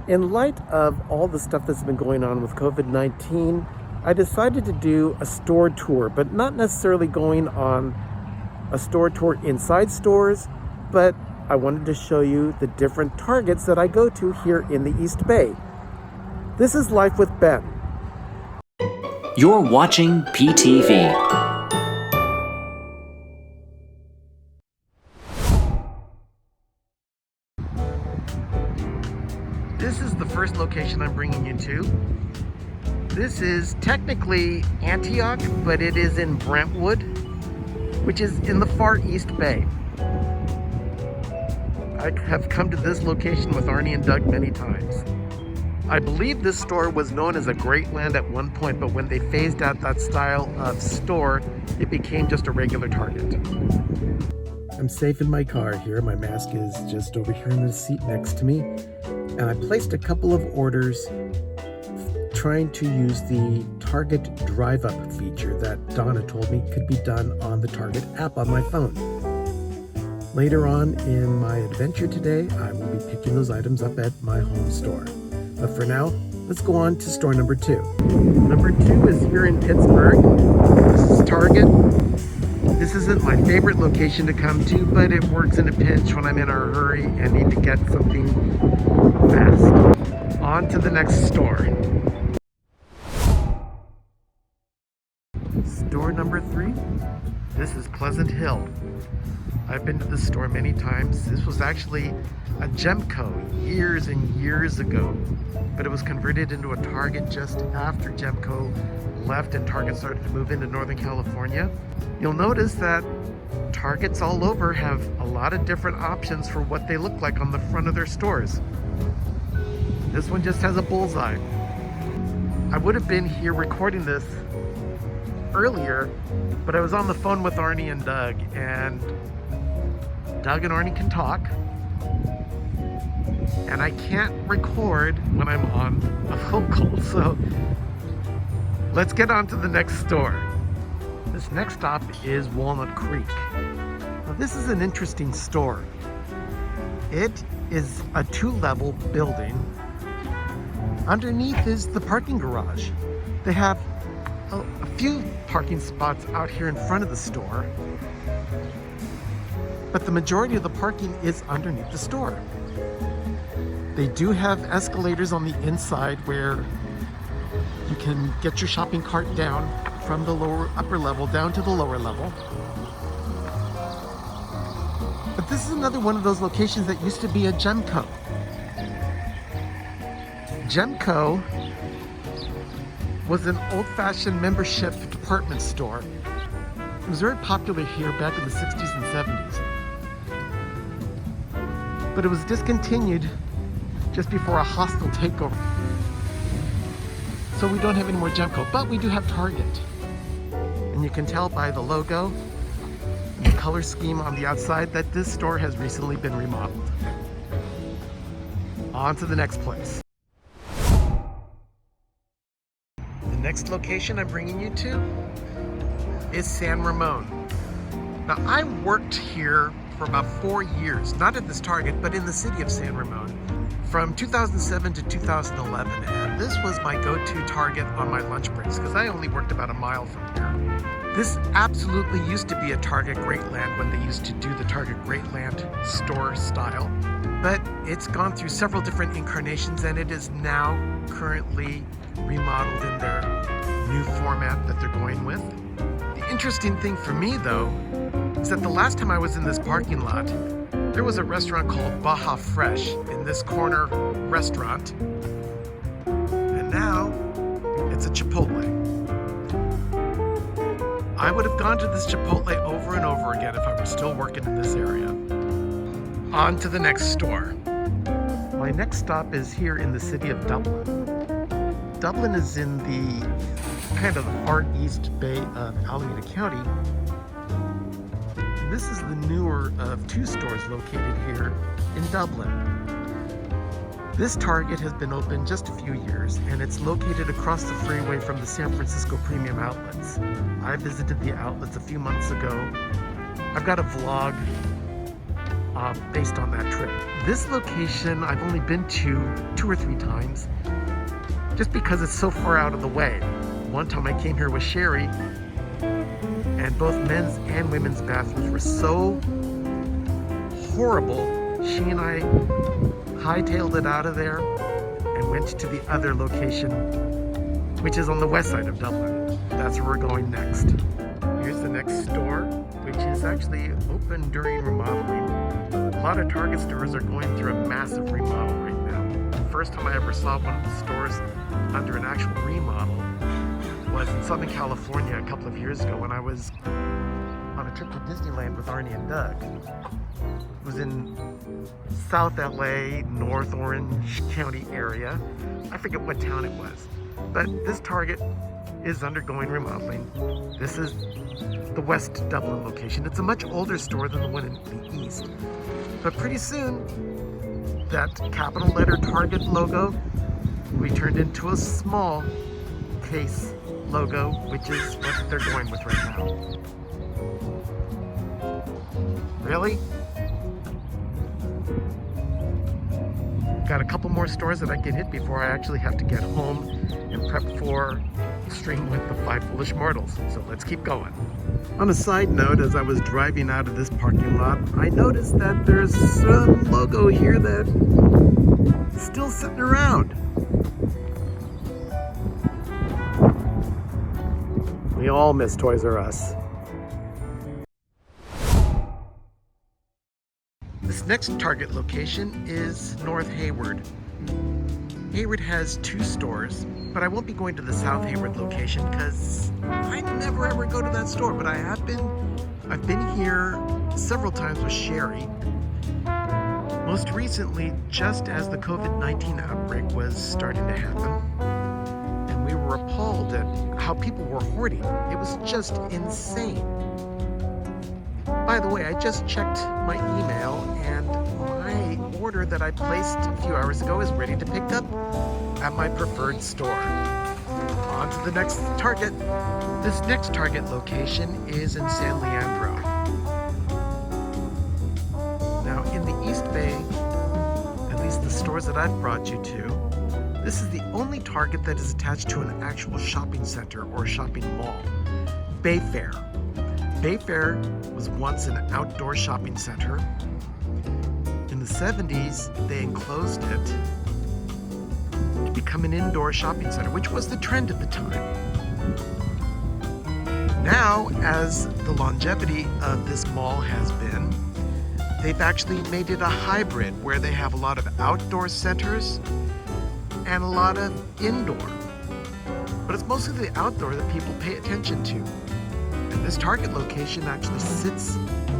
In light of all the stuff that's been going on with COVID-19, I decided to do a store tour, but not necessarily going on a store tour inside stores, but I wanted to show you the different Targets that I go to here in the East Bay. This is Life with Ben. You're watching PTV. This is the first location I'm bringing you to. This is technically Antioch, but it is in Brentwood, which is in the far East Bay. I have come to this location with Arnie and Doug many times. I believe this store was known as a Great Land at one point, but when they phased out that style of store, it became just a regular Target. I'm safe in my car here. My mask is just over here in the seat next to me. And I placed a couple of orders trying to use the Target drive-up feature that Donna told me could be done on the Target app on my phone. Later on in my adventure today, I will be picking those items up at my home store. But for now, let's go on to store number 2. Number 2 is here in Pittsburgh. This is Target. This isn't my favorite location to come to, but it works in a pinch when I'm in a hurry and need to get something fast. On to the next store. Store number 3. This is Pleasant Hill. I've been to this store many times. This was actually a Gemco years and years ago, but it was converted into a Target just after Gemco left and Target started to move into Northern California. You'll notice that Targets all over have a lot of different options for what they look like on the front of their stores. This one just has a bullseye. I would have been here recording this earlier, but I was on the phone with Arnie and Doug, and Doug and Arnie can talk, and I can't record when I'm on a phone call, so let's get on to the next store. This next stop is Walnut Creek. Now, this is an interesting store. It is a 2-level building. Underneath is the parking garage. They have a few parking spots out here in front of the store, but the majority of the parking is underneath the store. They do have escalators on the inside where you can get your shopping cart down from the upper level down to the lower level. But this is another one of those locations that used to be a Gemco. Gemco was an old-fashioned membership department store. It was very popular here back in the 60s and 70s. But it was discontinued just before a hostile takeover. So we don't have any more Gemco, but we do have Target. And you can tell by the logo and the color scheme on the outside that this store has recently been remodeled. On to the next place. The next location I'm bringing you to is San Ramon. Now, I worked here for about 4 years, not at this Target, but in the city of San Ramon, from 2007 to 2011, and this was my go-to Target on my lunch breaks, because I only worked about a mile from here. This absolutely used to be a Target Great Land when they used to do the Target Great Land store style, but it's gone through several different incarnations, and it is now currently remodeled in their new format that they're going with. The interesting thing for me, though, is that the last time I was in this parking lot, there was a restaurant called Baja Fresh in this corner restaurant, and now it's a Chipotle. I would have gone to this Chipotle over and over again if I were still working in this area. On to the next store. My next stop is here in the city of Dublin. Dublin is in the kind of the far east bay of Alameda County. This is the newer of 2 stores located here in Dublin. This Target has been open just a few years, and it's located across the freeway from the San Francisco Premium Outlets. I visited the outlets a few months ago. I've got a vlog based on that trip. This location I've only been to 2 or 3 times just because it's so far out of the way. One time I came here with Sherry and both men's and women's bathrooms were so horrible, she and I hightailed it out of there and went to the other location, which is on the west side of Dublin. That's where we're going next. Here's the next store, which is actually open during remodeling. A lot of Target stores are going through a massive remodel right now. The first time I ever saw one of the stores under an actual remodel was in Southern California a couple of years ago when I was on a trip to Disneyland with Arnie and Doug. It was in South LA, North Orange County area. I forget what town it was. But this Target is undergoing remodeling. This is the West Dublin location. It's a much older store than the one in the East. But pretty soon, that capital letter Target logo will be turned into a small case logo, which is what they're going with right now. Really? Got a couple more stores that I can hit before I actually have to get home and prep for string with the 5 Foolish Mortals. So let's keep going. On a side note, as I was driving out of this parking lot, I noticed that there's some logo here that's still sitting around. We all miss Toys R Us. This next Target location is North Hayward. Hayward has 2 stores, but I won't be going to the South Hayward location because I never ever go to that store, but I've been here several times with Sherry. Most recently, just as the COVID-19 outbreak was starting to happen, and we were appalled at how people were hoarding. It was just insane. By the way, I just checked my email and my order that I placed a few hours ago is ready to pick up at my preferred store. On to the next Target. This next Target location is in San Leandro. Now in the East Bay, at least the stores that I've brought you to, this is the only Target that is attached to an actual shopping center or shopping mall. Bayfair. Bayfair was once an outdoor shopping center. In the 70s, they enclosed it to become an indoor shopping center, which was the trend at the time. Now, as the longevity of this mall has been, they've actually made it a hybrid where they have a lot of outdoor centers and a lot of indoor. But it's mostly the outdoor that people pay attention to. And this Target location actually sits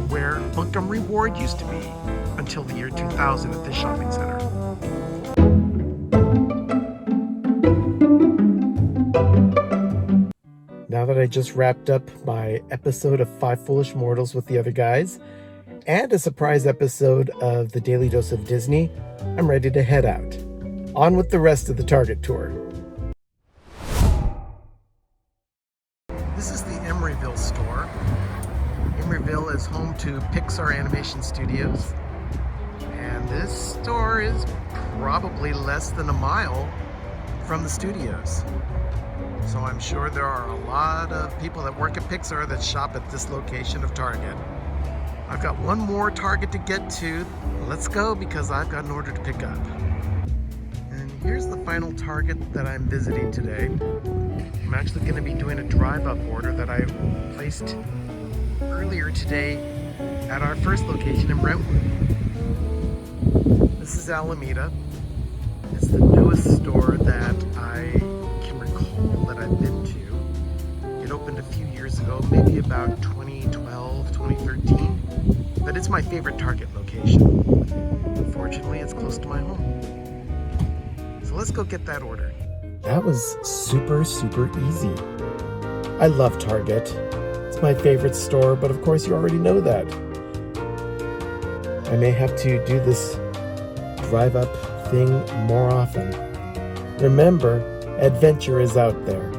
where Montgomery Ward used to be until the year 2000 at this shopping center. Now that I just wrapped up my episode of 5 Foolish Mortals with the other guys, and a surprise episode of the Daily Dose of Disney, I'm ready to head out. On with the rest of the Target tour. This is the Emeryville store. Emeryville is home to Pixar Animation Studios. And this store is probably less than a mile from the studios. So I'm sure there are a lot of people that work at Pixar that shop at this location of Target. I've got one more Target to get to. Let's go because I've got an order to pick up. And here's the final Target that I'm visiting today. I'm actually going to be doing a drive-up order that I placed earlier today at our first location in Brentwood. This is Alameda. It's the newest store that I can recall that I've been to. It opened a few years ago, maybe about 2012, 2013. But it's my favorite Target location. Unfortunately, it's close to my home. So let's go get that order. That was super easy. I love Target. It's my favorite store, but of course you already know that. I may have to do this drive-up thing more often. Remember, adventure is out there.